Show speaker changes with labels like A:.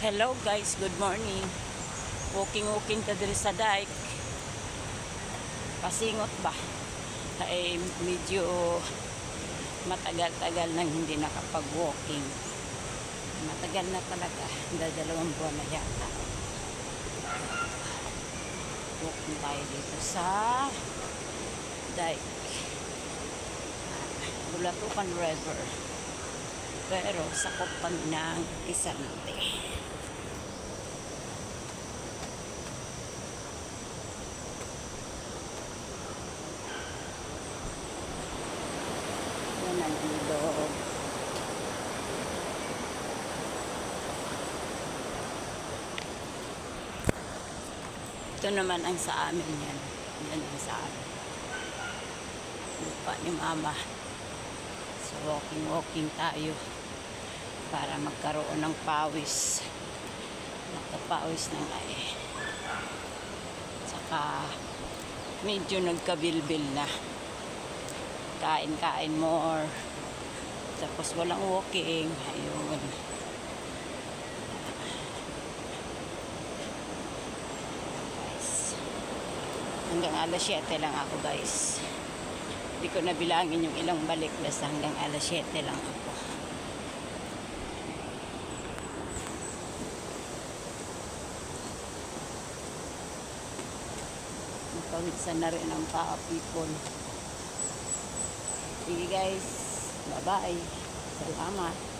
A: Hello guys, good morning. Walking ta diri sa dike. Pasingot ba? Ay medyo matagal-tagal nang hindi nakapag-walking. Matagal na talaga. 2 buwan na yata. Walking tayo dito sa dike. Bulatukan River. Pero sakop pa ng Isante. Yan ang ilog. Ito naman ang sa amin yan. Yan ang sa amin. Lupa ni Mama. So walking tayo para magkaroon ng pawis. Nakapawis na nga eh. Saka medyo nagkabilbil na. Kain more. Tapos walang walking. Ayun. Guys. Hanggang alas 7 lang ako guys. Hindi ko nabilangin yung ilang balik. Basta hanggang alas 7 lang ako. Napawidsan na rin ang people. Sige guys, bye bye. Salamat.